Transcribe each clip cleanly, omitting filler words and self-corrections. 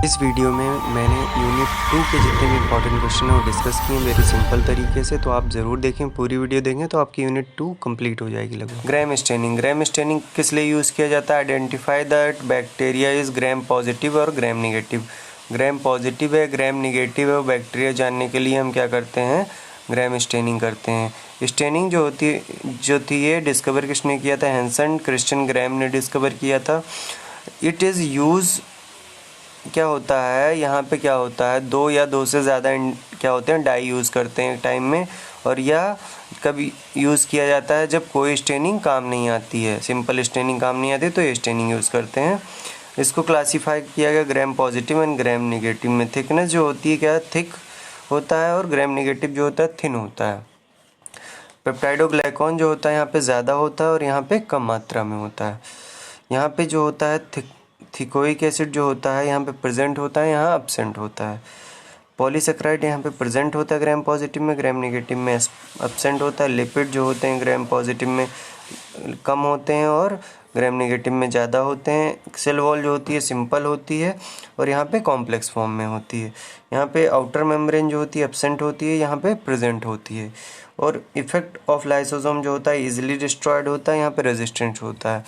इस वीडियो में मैंने यूनिट 2 के जितने भी इंपॉर्टेंट क्वेश्चन हैं वो डिस्कस किए वेरी सिंपल तरीके से, तो आप ज़रूर देखें, पूरी वीडियो देखें तो आपकी यूनिट 2 कंप्लीट हो जाएगी लगभग। ग्राम स्टेनिंग किस लिए यूज़ किया जाता है? Identify that bacteria is gram positive और ग्राम निगेटिव। ग्राम पॉजिटिव है, ग्राम निगेटिव है, वो बैक्टीरिया जानने के लिए हम क्या करते हैं? ग्राम स्टेनिंग करते हैं। स्टेनिंग जो थी ये डिस्कवर किसने किया था? हैंसन क्रिश्चियन ग्राम ने डिस्कवर किया था। इट इज़ यूज़ क्या होता है यहाँ पे, क्या होता है, दो या दो से ज़्यादा क्या होते हैं डाई यूज़ करते हैं टाइम में, और यह कभी यूज़ किया जाता है जब कोई स्टेनिंग काम नहीं आती है, सिंपल स्टेनिंग काम नहीं आती तो ये स्टेनिंग यूज़ करते हैं। इसको क्लासीफाई किया गया gram positive and gram negative में। थिकनेस जो होती है क्या थिक होता है, और ग्राम निगेटिव जो होता है थिन होता है। पेप्टाइडोग्लाइकॉन जो होता है यहाँ पे ज़्यादा होता है और यहाँ पे कम मात्रा में होता है। यहाँ पे जो होता है थिकोइक एसिड जो होता है यहाँ पे प्रेजेंट होता है, यहाँ एब्सेंट होता है। पॉलीसेक्राइड यहाँ पे प्रेजेंट होता है ग्राम पॉजिटिव में, ग्राम निगेटिव में एब्सेंट होता है। लिपिड जो होते हैं ग्राम पॉजिटिव में कम होते हैं और ग्राम नेगेटिव में ज़्यादा होते हैं। सेल वॉल जो होती है सिंपल होती है और यहाँ पे कॉम्प्लेक्स फॉर्म में होती है। यहाँ पे आउटर मेम्ब्रेन जो होती है एब्सेंट होती है, यहाँ पे प्रेजेंट होती है। और इफेक्ट ऑफ लाइसोसोम जो होता है इजीली डिस्ट्रॉयड होता है, यहाँ पे रेजिस्टेंट होता है।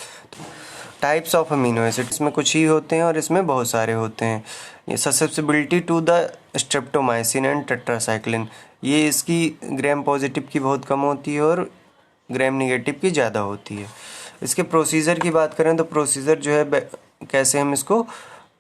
टाइप्स ऑफ अमीनो एसिड, इसमें कुछ ही होते हैं और इसमें बहुत सारे होते हैं। ये susceptibility to the streptomycin and tetracycline, ये इसकी ग्राम पॉजिटिव की बहुत कम होती है और ग्राम निगेटिव की ज़्यादा होती है। इसके प्रोसीजर की बात करें तो प्रोसीजर जो है कैसे हम इसको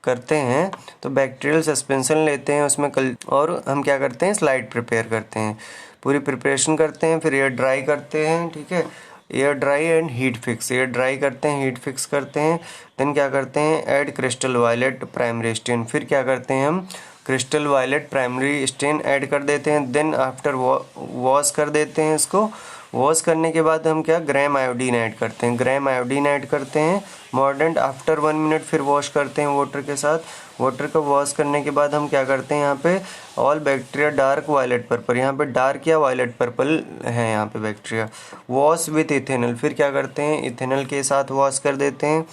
करते हैं, तो बैक्टीरियल सस्पेंशन लेते हैं उसमें और हम क्या करते हैं स्लाइड प्रिपेयर करते हैं, पूरी प्रिपरेशन करते हैं, फिर एयर ड्राई करते हैं। ठीक है, air dry and heat fix, air dry करते हैं, हीट फिक्स करते हैं। देन क्या करते हैं add crystal violet primary stain, फिर क्या करते हैं हम crystal violet primary stain add कर देते हैं। देन आफ्टर वॉश कर देते हैं इसको। वॉश करने के बाद हम क्या ग्राम आयोडीन ऐड करते हैं, ग्राम आयोडीन ऐड करते हैं। मॉर्डेंट आफ्टर 1 मिनट फिर वॉश करते हैं वाटर के साथ। वाटर का वॉश करने के बाद हम क्या करते हैं यहाँ पे all bacteria dark violet purple, यहाँ पे डार्क या वायलेट पर्पल है यहाँ पे बैक्टीरिया। वॉश विथ इथेनल, फिर क्या करते हैं इथेनल के साथ वॉश कर देते हैं।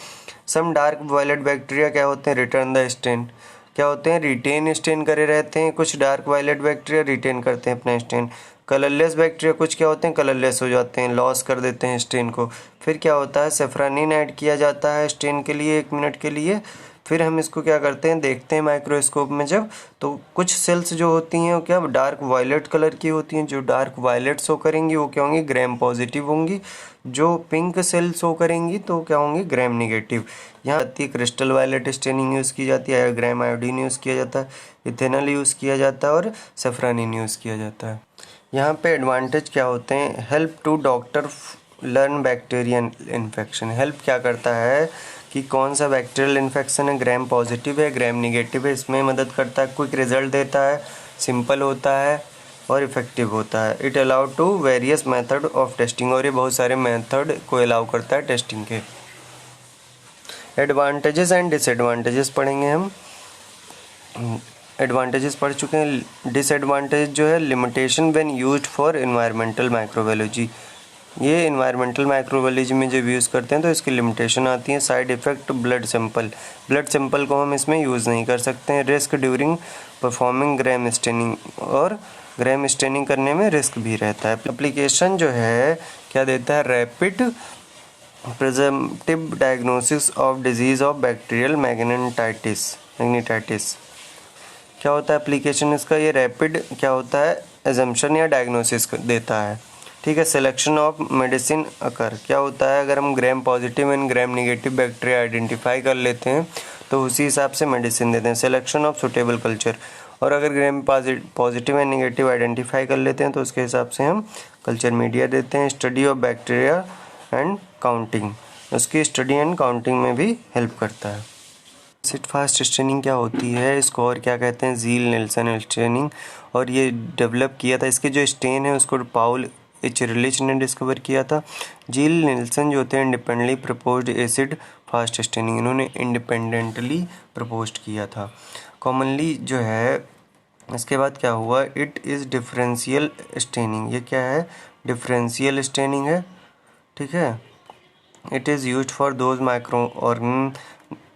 सम डार्क वायलेट बैक्टीरिया क्या होते हैं रिटर्न द स्टेन, क्या होते हैं रिटेन स्टेन करे रहते हैं। कुछ डार्क वायलेट बैक्टीरिया रिटेन करते हैं अपना स्टेन। कलरलेस बैक्टीरिया कुछ क्या होते हैं कलरलेस हो जाते हैं, लॉस कर देते हैं स्टेन को। फिर क्या होता है सेफ्रानिन ऐड किया जाता है स्टेन के लिए 1 मिनट के लिए। फिर हम इसको क्या करते हैं देखते हैं माइक्रोस्कोप में जब, तो कुछ सेल्स जो होती हैं वो क्या डार्क वायलेट कलर की होती हैं। जो डार्क वायलेट शो करेंगी वो क्या होंगी ग्राम पॉजिटिव होंगी, जो पिंक सेल शो करेंगी तो क्या होंगी ग्राम निगेटिव। यहाँ आती है क्रिस्टल वायलेट स्टेनिंग यूज़ की जाती है, ग्राम आयोडीन यूज़ किया जाता है, इथेनॉल यूज़ किया जाता है और सेफ्रानिन यूज़ किया जाता है। यहाँ पे एडवांटेज क्या होते हैं, help to doctor learn bacterial infection, help क्या करता है कि कौन सा बैक्टीरियल इन्फेक्शन है, ग्राम पॉजिटिव है ग्राम निगेटिव है, इसमें मदद करता है, क्विक रिजल्ट देता है, सिंपल होता है और इफ़ेक्टिव होता है। It allow to various method of testing, और ये बहुत सारे मेथड को अलाउ करता है टेस्टिंग के। एडवांटेजेस एंड डिसएडवांटेजेस पढ़ेंगे हम। एडवांटेजेस पढ़ चुके हैं। डिसएडवांटेज जो है limitation when used for environmental microbiology, ये एनवायरमेंटल माइक्रोबायोलॉजी में जब यूज़ करते हैं तो इसकी लिमिटेशन आती है। साइड इफ़ेक्ट ब्लड सैंपल को हम इसमें यूज़ नहीं कर सकते हैं। Risk during performing gram staining, और ग्राम स्टेनिंग करने में रिस्क भी रहता है। एप्लीकेशन जो है क्या देता है rapid preventive diagnosis of disease of bacterial meningitis. क्या होता है एप्लीकेशन इसका, ये रैपिड क्या होता है एजम्पशन या डायग्नोसिस देता है। ठीक है, सिलेक्शन ऑफ मेडिसिन अकर, क्या होता है अगर हम gram positive and gram negative bacteria identify कर लेते हैं तो उसी हिसाब से मेडिसिन देते हैं। सिलेक्शन ऑफ सुटेबल कल्चर, और अगर gram positive and negative identify कर लेते हैं तो उसके हिसाब से हम कल्चर मीडिया देते हैं। Study of bacteria and counting, उसकी स्टडी एंड काउंटिंग में भी हेल्प करता है। एसिड फास्ट स्टेनिंग क्या होती है, इसको और क्या कहते हैं जील नेल्सन स्टेनिंग, और ये डेवलप किया था, इसके जो स्टेन है उसको पाउल एचरिलिच ने डिस्कवर किया था। जील नेल्सन जो होते हैं independently proposed acid fast staining, इन्होंने इंडिपेंडेंटली प्रपोज्ड किया था। कॉमनली जो है इसके बाद क्या हुआ, इट इज़ डिफरेंशियल स्टेनिंग, ये क्या है डिफरेंशियल स्टेनिंग है। ठीक है, it is used for those micro organ,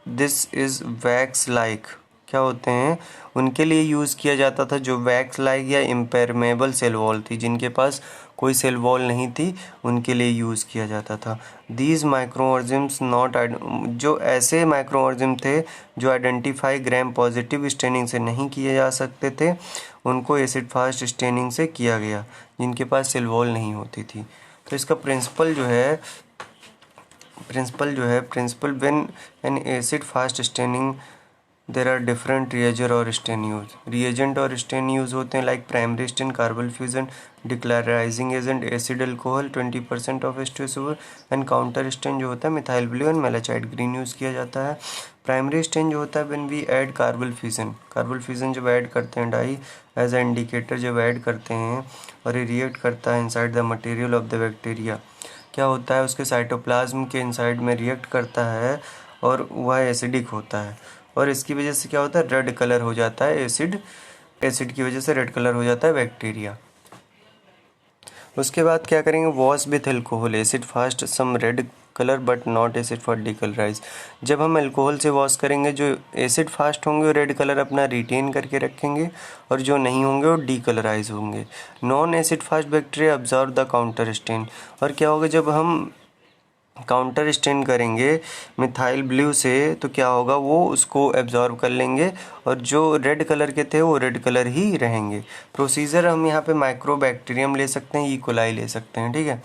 this is wax like, क्या होते हैं, उनके लिए यूज़ किया जाता था जो वैक्स लाइक या इम्पेरमेबल सेल वॉल थी, जिनके पास कोई सेल वॉल नहीं थी, उनके लिए यूज़ किया जाता था। दीज माइक्रोऑर्गेनिम्स नॉट, जो ऐसे माइक्रोऑर्गेनिज्म थे जो आइडेंटिफाई ग्राम पॉजिटिव स्टेनिंग से नहीं किए जा सकते थे, उनको एसिड फास्ट स्टेनिंग से किया गया, जिनके पास सेल वॉल नहीं होती थी। तो इसका principle when an acid fast staining there are different reagent और स्टेन यूज़ होते हैं, like primary stain, carbon fuchsin, decolourizing agent, acid alcohol 20% of H2SO4, and counter stain जो होता है methyl blue and malachite green use किया जाता है। Primary stain जो होता है when we add carbon fuchsin जब ऐड करते हैं डाई एज ए इंडिकेटर जब ऐड करते हैं और ये रिएक्ट करता है inside the material of the bacteria, क्या होता है उसके साइटोप्लाज्म के इनसाइड में रिएक्ट करता है और वह एसिडिक होता है, और इसकी वजह से क्या होता है रेड कलर हो जाता है, एसिड की वजह से रेड कलर हो जाता है बैक्टीरिया। उसके बाद क्या करेंगे, wash with alcohol acid fast some red colour but not acid for decolourize. जब हम अल्कोहल से वॉश करेंगे जो एसिड फास्ट होंगे वो रेड कलर अपना रिटेन करके रखेंगे और जो नहीं होंगे वो डीकलराइज होंगे। Non acid fast bacteria observe the counter stand, और क्या होगा जब हम काउंटर स्टेन करेंगे मिथाइल ब्लू से तो क्या होगा वो उसको एब्जॉर्ब कर लेंगे और जो रेड कलर के थे वो रेड कलर ही रहेंगे। प्रोसीजर हम यहाँ पे माइक्रोबैक्टीरियम ले सकते हैं, ई कोलाई ले सकते हैं, ठीक है।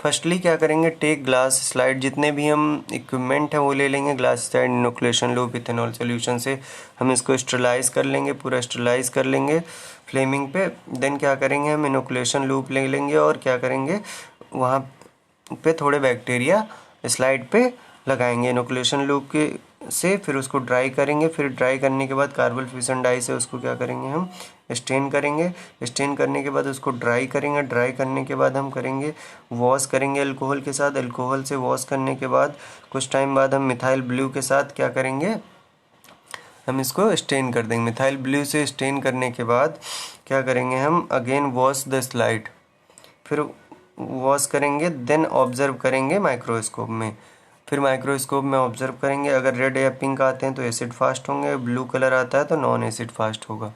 फर्स्टली क्या करेंगे, टेक ग्लास स्लाइड, जितने भी हम इक्विपमेंट हैं वो ले लेंगे, glass slide, inoculation loop, ethanol solution से हम इसको स्टरलाइज कर लेंगे, पूरा स्टरलाइज कर लेंगे फ्लेमिंग पे। देन क्या करेंगे, हम इनोकुलेशन लूप ले लेंगे और क्या करेंगे वहाँ पे थोड़े बैक्टीरिया स्लाइड पे लगाएंगे इनोकुलेशन लूप के से, फिर उसको ड्राई करेंगे। फिर ड्राई करने के बाद कार्बन फ्यूजन डाई से उसको क्या करेंगे हम स्टेन करेंगे। स्टेन करने के बाद उसको ड्राई करेंगे। ड्राई करने के बाद हम करेंगे वॉश करेंगे अल्कोहल के साथ। अल्कोहल से वॉश करने के बाद कुछ टाइम बाद हम मिथाइल ब्लू के साथ क्या करेंगे, हम इसको स्टेन कर देंगे। मिथाइल ब्लू से स्टेन करने के बाद क्या करेंगे, हम अगेन वॉश द स्लाइड, फिर वॉश करेंगे, देन ऑब्जर्व करेंगे माइक्रोस्कोप में। फिर माइक्रोस्कोप में ऑब्जर्व करेंगे, अगर रेड या पिंक आते हैं तो एसिड फास्ट होंगे, ब्लू कलर आता है तो नॉन एसिड फास्ट होगा।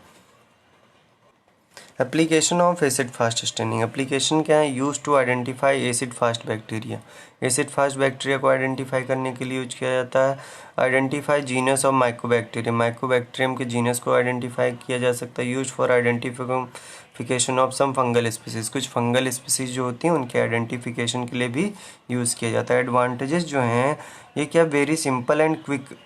Application of acid fast staining, application क्या है, use to identify acid fast bacteria. Acid fast bacteria को आइडेंटिफाई करने के लिए यूज किया जाता है। Identify genus of microbacterium, microbacterium के जीनस को आइडेंटिफाई किया जा सकता है। Use for identification of some fungal species, कुछ फंगल स्पीसीज जो होती हैं उनके आइडेंटिफिकेशन के लिए भी यूज़ किया जाता है। एडवांटेजेस जो हैं ये क्या, very simple and quick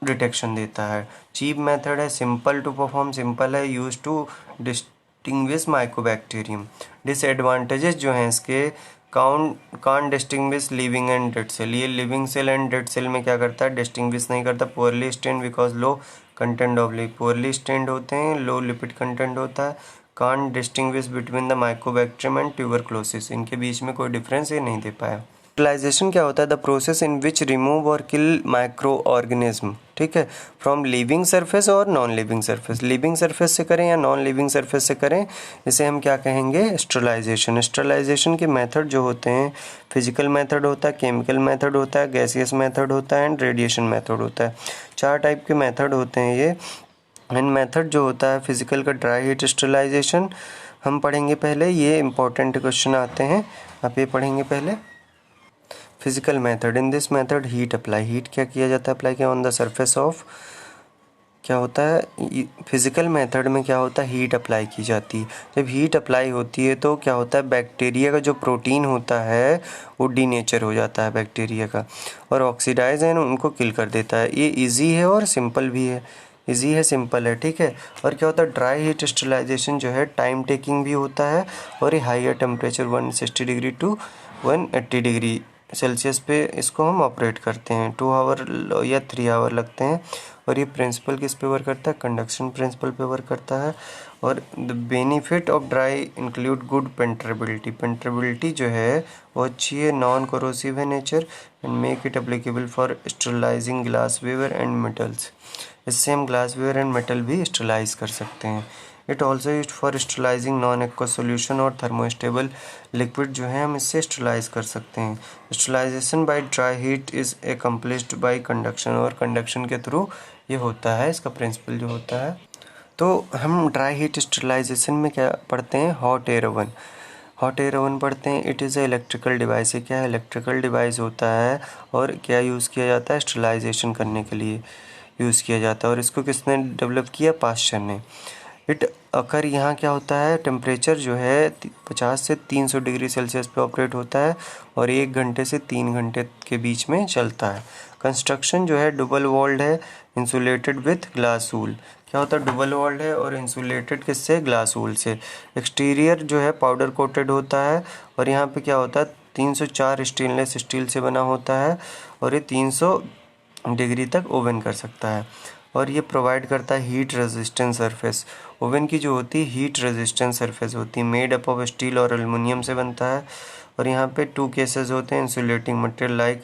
detection देता है। चीप मेथड है, सिंपल टू परफॉर्म, सिंपल है, use to distinguish mycobacterium. Disadvantages जो हैं इसके, can't distinguish living and dead cell, ये living cell and dead cell में क्या करता है, डिस्टिंग्विश नहीं करता। Poorly stained because low content of lipid, poorly stained होते हैं, लो लिपिड कंटेंट होता है। Can't distinguish between the mycobacterium and tuberculosis, इनके बीच में कोई डिफरेंस ये नहीं दे पाया। न्यूट्रलाइजेशन क्या होता है, the process in which remove और किल माइक्रो ऑर्गेनिज्म, ठीक है, फ्रॉम लिविंग सरफेस और non living surface. Living surface से करें या नॉन लिविंग सरफेस से करें, इसे हम क्या कहेंगे, स्टरलाइजेशन। स्टरलाइजेशन के मेथड जो होते हैं, फिजिकल मेथड होता है, केमिकल मेथड होता है, गैसियस मेथड होता है एंड रेडिएशन मेथड होता है। 4 टाइप के मेथड होते हैं ये। एंड मेथड जो होता है फिजिकल का, ड्राई हीट स्टरलाइजेशन हम पढ़ेंगे पहले, ये इंपॉर्टेंट क्वेश्चन आते हैं, आप ये पढ़ेंगे पहले। Physical method, in this method heat apply, heat क्या किया जाता है, अप्लाई किया ऑन द सरफेस ऑफ, क्या होता है फिजिकल मेथड में क्या होता है, हीट अप्लाई की जाती है। जब हीट अप्लाई होती है तो क्या होता है, बैक्टीरिया का जो प्रोटीन होता है वो डीनेचर हो जाता है बैक्टीरिया का, और ऑक्सीडाइज है उनको किल कर देता है। ये इजी है और सिंपल भी है, इजी है सिंपल है, ठीक है। और क्या होता है, ड्राई हीट स्टरलाइजेशन जो है टाइम टेकिंग भी होता है और ये higher temperature 160 degree to 180 degree Celsius पे इसको हम ऑपरेट करते हैं। 2 आवर या 3 आवर लगते हैं। और ये प्रिंसिपल किस पे वर्क करता है, कंडक्शन प्रिंसिपल पे वर्क करता है। और the benefit of dry include good penetrability, penetrability जो है वो अच्छी है, नॉन कोरोसिव है nature, and make it applicable for sterilising glassware and metals. इससे हम ग्लास वेयर एंड मेटल भी स्टरलाइज कर सकते हैं। It also use for sterilising non aqueous solution और थर्मोस्टेबल लिक्विड जो है हम इससे स्टरलाइज कर सकते हैं। Sterilisation by dry heat is accomplished by conduction, और कंडक्शन के थ्रू ये होता है इसका प्रिंसिपल जो होता है। तो हम ड्राई हीट स्टरलाइजेशन में क्या पढ़ते हैं, hot air oven. Hot air oven पढ़ते हैं। It is a electrical device. ये क्या है, इलेक्ट्रिकल डिवाइस होता है और क्या यूज़ किया जाता है, स्टरलाइजेशन करने के लिए यूज़ किया जाता है। और इसको किसने डेवलप किया, पास्चर ने। इट अकर यहाँ क्या होता है, टेम्परेचर जो है 50 से 300 डिग्री सेल्सियस पे ऑपरेट होता है और 1 घंटे से 3 घंटे के बीच में चलता है। कंस्ट्रक्शन जो है डबल वॉल्ड है, इंसुलेटेड विथ ग्लास वूल। क्या होता है, डबल वॉल्ड है और इंसुलेटेड किससे, ग्लास वूल से। एक्सटीरियर जो है पाउडर कोटेड होता है और यहाँ पे क्या होता है 304 स्टेनलेस स्टील से बना होता है और ये 300 डिग्री तक ओवन कर सकता है। और ये प्रोवाइड करता है हीट रेजिस्टेंट सरफेस। ओवन की जो होती है हीट रेजिस्टेंट सरफेस होती है, मेड अप ऑफ स्टील और एल्युमिनियम से बनता है। और यहाँ पे 2 केसेस होते हैं, insulating material like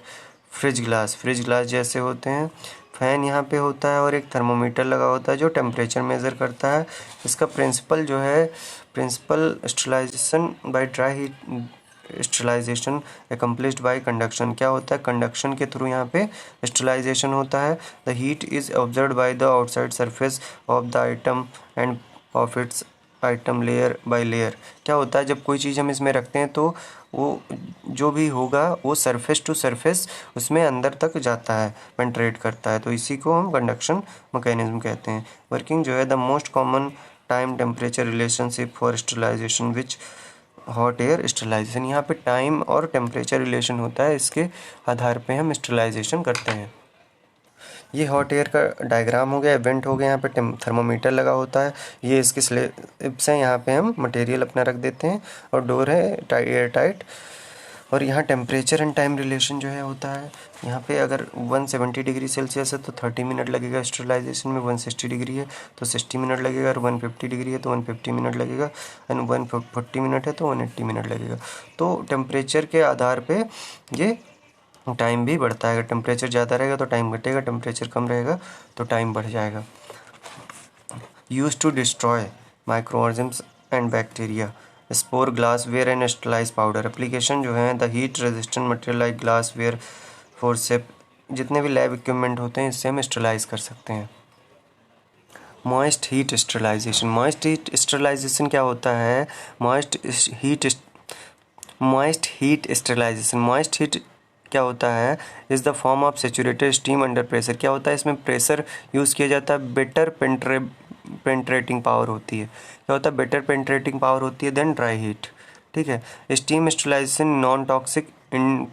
fridge glass जैसे होते हैं। फैन यहाँ पे होता है और एक थर्मोमीटर लगा होता है जो टेम्परेचर मेज़र करता है। इसका प्रिंसिपल जो है, principle sterilisation by dry heat sterilisation accomplished by conduction. क्या होता है, कंडक्शन के थ्रू यहाँ पे स्टरलाइजेशन होता है। The heat is observed by the outside surface of the item end of its item layer by layer. क्या होता है, जब कोई चीज़ हम इसमें रखते हैं तो वो जो भी होगा वो सरफेस टू सरफेस उसमें अंदर तक जाता है, पेंट्रेट करता है। तो इसी को हम कंडक्शन मैकेनिज्म कहते हैं। वर्किंग जो है the most common time temperature relationship for sterilisation which hot air sterilisation. यहाँ पे टाइम और टेम्परेचर रिलेशन होता है, इसके आधार पे हम स्टरलाइजेशन करते हैं। ये हॉट एयर का डायग्राम हो गया, इवेंट हो गया। यहाँ पे थर्मोमीटर लगा होता है, ये इसके स्लिप्स हैं, यहाँ पे हम मटेरियल अपना रख देते हैं और डोर है एयर टाइट। और यहाँ टेम्परेचर एंड टाइम रिलेशन जो है होता है, यहाँ पे अगर 170 डिग्री सेल्सियस है तो 30 मिनट लगेगा स्टरलाइजेशन में, 160 डिग्री है तो 60 मिनट लगेगा, और 150 डिग्री है तो 150 मिनट लगेगा, एंड 140 मिनट है तो 180 मिनट लगेगा। तो टेम्परेचर के आधार पे ये टाइम भी बढ़ता है। अगर टेम्परेचर ज़्यादा रहेगा तो टाइम घटेगा, टेम्परेचर कम रहेगा तो टाइम बढ़ जाएगा। Use to destroy microorganisms and bacteria, spore, glassware and sterilise powder. Application जो है the heat resistant material like glassware, forcep, जितने भी लैब इक्विपमेंट होते हैं इससे हम स्टरलाइज कर सकते हैं। Moist heat sterilisation. Moist heat sterilisation क्या होता है, moist heat sterilisation, moist heat क्या होता है, is the form of saturated steam under pressure. क्या होता है, इसमें प्रेशर यूज़ किया जाता है, बेटर पेंट्रेटिंग पावर होती है। क्या होता है, बेटर पेंट्रेटिंग पावर होती है देन ड्राई हीट। ठीक है। स्टीम स्टरलाइजेशन नॉन टॉक्सिक, इन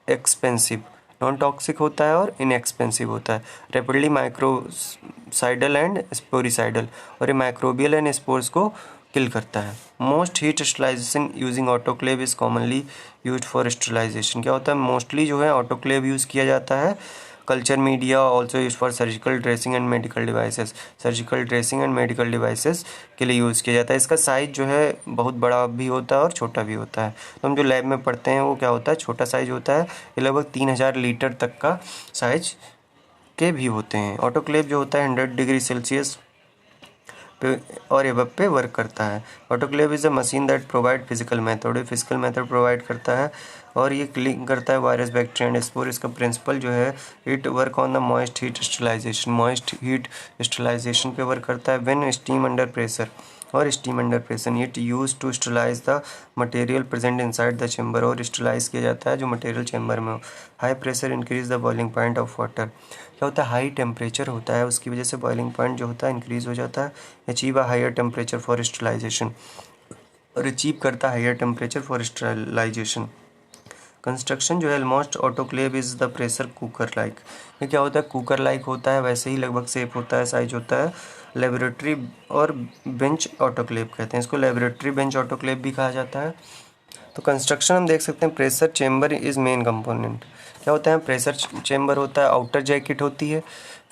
एक्सपेंसिव, नॉन टॉक्सिक होता है और इनएक्सपेंसिव होता है। रेपिडली माइक्रोसाइडल एंड स्पोरिसाइडल, और ये माइक्रोबियल एंड स्पोर्स को किल करता है। Most heat sterilisation using autoclave is commonly used for sterilisation. क्या होता है, मोस्टली जो है ऑटोक्लेव यूज़ किया जाता है। Culture media also use for surgical dressing and medical devices, surgical dressing and medical devices के लिए यूज़ किया जाता है। इसका साइज़ जो है बहुत बड़ा भी होता है और छोटा भी होता है। तो हम जो लैब में पढ़ते हैं वो क्या होता है, छोटा साइज़ होता है। ये लगभग 3000 लीटर तक का साइज के भी होते हैं। ऑटोक्लेव जो होता है 100 डिग्री सेल्सियस पे और एबव पे वर्क करता है। Autoclave is a machine that provide physical method, ये फिजिकल मेथड प्रोवाइड करता है और ये क्लीन करता है वायरस, बैक्टीरिया एंड स्पोर। इसका प्रिंसिपल जो है, it work on the moist heat sterilisation, moist heat sterilisation पे वर्क करता है। व्हेन स्टीम अंडर प्रेशर, और steam under pressure, it use to sterilise the material present inside the chamber, और sterilise किया जाता है जो मटेरियल चेम्बर में हो। High pressure increase the boiling point of water. क्या होता है, हाई टेम्परेचर होता है, उसकी वजह से बॉइलिंग पॉइंट जो होता है इंक्रीज हो जाता है। Achieve a higher temperature for sterilisation, और अचीव करता है higher temperature for sterilisation. Construction जो है, almost autoclave is the pressure cooker like. ये क्या होता है, कुकर लाइक होता है, वैसे ही लगभग सेप होता है, साइज होता है। लेबोरेटरी और बेंच ऑटोक्लेव कहते हैं इसको, लेबोरेटरी बेंच ऑटोक्लेव भी कहा जाता है। तो कंस्ट्रक्शन हम देख सकते हैं, pressure chamber is main component. क्या होता है, प्रेशर चेम्बर होता है, आउटर जैकेट होती है,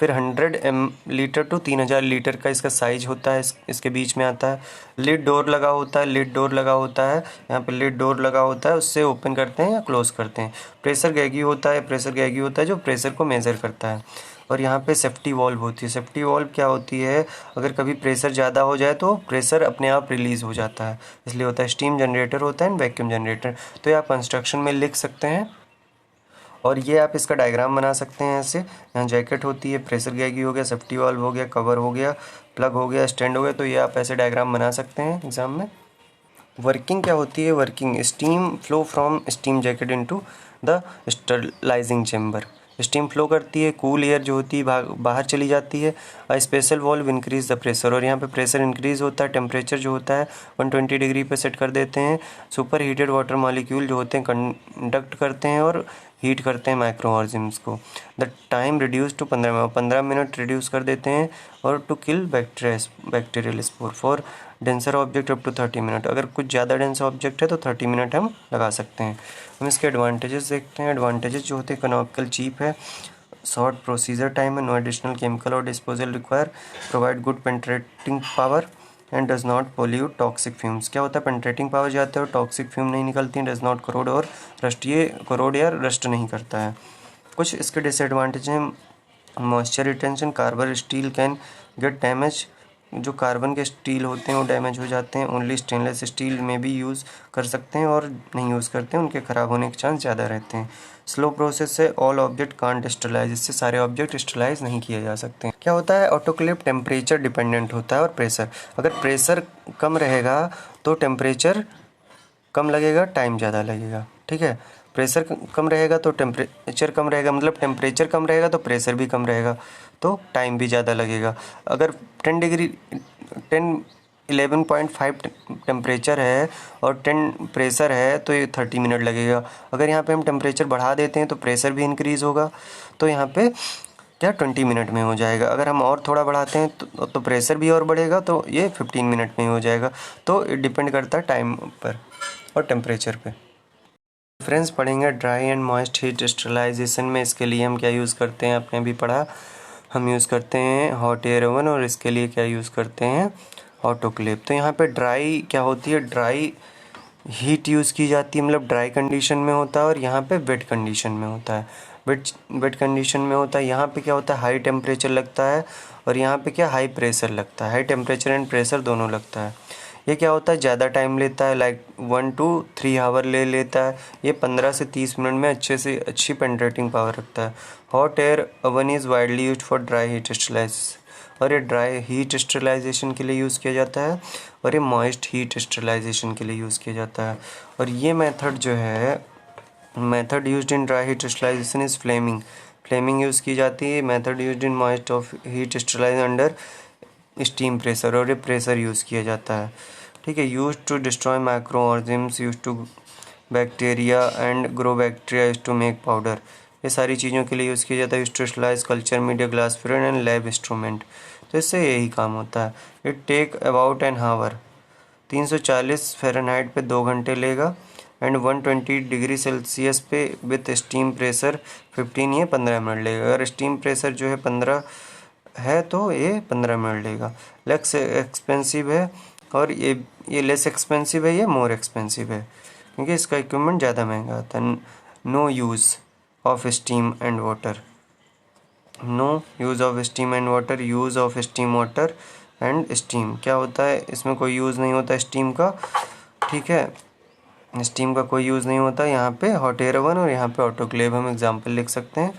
फिर 100 लीटर टू 3000 लीटर का इसका साइज होता है, इसके बीच में आता है। लिड डोर लगा होता है, लिड डोर लगा होता है, यहाँ पे लिड डोर लगा होता है, उससे ओपन करते हैं या क्लोज करते हैं। प्रेशर गैगी होता है, प्रेशर गैगी होता है जो प्रेशर को मेज़र करता है। और यहाँ पे सेफ्टी वॉल्व होती है। सेफ्टी वॉल्व क्या होती है, अगर कभी प्रेशर ज़्यादा हो जाए तो प्रेशर अपने आप रिलीज़ हो जाता है, इसलिए होता है। स्टीम जनरेटर होता है एंड वैक्यूम जनरेटर, तो ये आप कंस्ट्रक्शन में लिख सकते हैं। और ये आप इसका डायग्राम बना सकते हैं ऐसे। यहाँ जैकेट होती है, प्रेशर गैगी हो गया, सेफ्टी वाल्व हो गया, कवर हो गया, प्लग हो गया, स्टैंड हो गया। तो ये आप ऐसे डायग्राम बना सकते हैं एग्ज़ाम में। वर्किंग क्या होती है? Working, steam flow from steam jacket into the sterilising chamber. Steam flow करती है, कूल एयर जो होती है बाहर चली जाती है। Special valve increase the pressure, और यहाँ पे प्रेशर इंक्रीज होता है, टेम्परेचर जो होता है 120 डिग्री पे सेट कर देते हैं। सुपर हीटेड वाटर मॉलिक्यूल जो होते हैं कंडक्ट करते हैं और हीट करते हैं माइक्रो ऑर्गेनिम्स को। The time reduce to 15 minute reduce कर देते हैं। और to kill bacterial spore for denser object up to 30 minute. अगर कुछ ज़्यादा डेंस ऑब्जेक्ट है तो 30 मिनट हम लगा सकते हैं। हम इसके एडवांटेजेस देखते हैं। एडवांटेजेस जो होते हैं, इकोनॉमिकल चीप है, शॉर्ट प्रोसीजर टाइम है, नो एडिशनल केमिकल और disposal require, provide good penetrating power and does not pollute toxic fumes. क्या होता है? पेंट्रेटिंग पावर जाते हैं और टॉक्सिक फ्यूम नहीं निकलती हैं। डज नॉट करोड और रस्ट, ये करोड या रस्ट नहीं करता है। कुछ इसके डिसएडवांटेज हैं। Moisture retention, carbon steel can get damage, जो कार्बन के स्टील होते हैं वो डैमेज हो जाते हैं। ओनली स्टेनलेस स्टील में भी यूज़ कर सकते हैं, और नहीं यूज़ करते हैं उनके ख़राब होने के चांस ज़्यादा रहते हैं। स्लो प्रोसेस है, ऑल ऑब्जेक्ट कांट स्टरलाइज, इससे सारे ऑब्जेक्ट स्टरलाइज नहीं किए जा सकते। क्या होता है? ऑटोक्लेव टेम्परेचर डिपेंडेंट होता है और प्रेशर। अगर प्रेशर कम रहेगा तो टेम्परेचर कम लगेगा, टाइम ज़्यादा लगेगा। ठीक है, प्रेशर कम रहेगा तो टेम्परेचर कम रहेगा, मतलब टेम्परेचर कम रहेगा तो प्रेशर भी कम रहेगा, तो टाइम भी ज़्यादा लगेगा। अगर 11.5 टेम्परेचर है और 10 प्रेशर है तो ये 30 मिनट लगेगा। अगर यहाँ पे हम टेम्परेचर बढ़ा देते हैं तो प्रेशर भी इंक्रीज़ होगा, तो यहाँ पे क्या 20 मिनट में हो जाएगा। अगर हम और थोड़ा बढ़ाते हैं तो प्रेशर भी और बढ़ेगा, तो ये 15 मिनट में हो जाएगा। तो डिपेंड करता है टाइम पर और टेम्परेचर पे। डिफरेंस पढ़ेंगे dry and moist heat sterilisation में। इसके लिए हम क्या यूज़ करते हैं, आपने भी पढ़ा, हम यूज़ करते हैं हॉट एयर ओवन, और इसके लिए क्या यूज़ करते हैं, ऑटोक्लेव। तो यहाँ पे ड्राई क्या होती है? ड्राई हीट यूज़ की जाती है, मतलब ड्राई कंडीशन में होता है, और यहाँ पे वेट कंडीशन में होता है। वेट कंडीशन में होता है, यहाँ पे क्या होता है? हाई टेम्परेचर लगता है, और यहाँ पे क्या हाई प्रेशर लगता है। हाई टेम्परेचर एंड प्रेशर दोनों लगता है। ये क्या होता है? ज़्यादा टाइम लेता है, लाइक 1 to 3 आवर ले लेता है। ये 15 से 30 मिनट में अच्छी पेंट्रेटिंग पावर रखता है। Hot air oven is widely used for dry heat sterilisation, और ये ड्राई हीट स्टरलाइजेशन के लिए यूज़ किया जाता है, और ये मॉइस्ट हीट स्टरलाइजेशन के लिए यूज़ किया जाता है। और ये मेथड जो है, method used in dry heat sterilisation is flaming use की जाती है। Method used in moist of heat sterilisation under steam pressure, और ये प्रेशर यूज़ किया जाता है। ठीक है, use to destroy micro organisms, use to bacteria and grow bacteria, use to make powder. ये सारी चीज़ों के लिए यूज़ किया जाता है। Use to sterilise culture media, glass floor and lab instrument. तो इससे यही काम होता है। It take about an hour, 340 Fahrenheit पे 2 घंटे लेगा, एंड 120 डिग्री सेल्सियस पे विथ स्टीम प्रेशर 15, ये 15 मिनट लेगा। अगर स्टीम प्रेशर जो है 15 है तो ये 15 मिनट लेगा। लेस एक्सपेंसिव है, और ये लेस एक्सपेंसिव है, ये मोर एक्सपेंसिव है, क्योंकि इसका इक्विपमेंट ज़्यादा महंगा आता है। No use of steam and water, no use of steam and water, use of steam water and steam. क्या होता है? इसमें कोई यूज़ नहीं होता स्टीम का। ठीक है, स्टीम का कोई यूज़ नहीं होता। यहाँ पे हॉट एयर ओवन और यहाँ पे ऑटोक्लेव हम एग्जाम्पल लिख सकते हैं।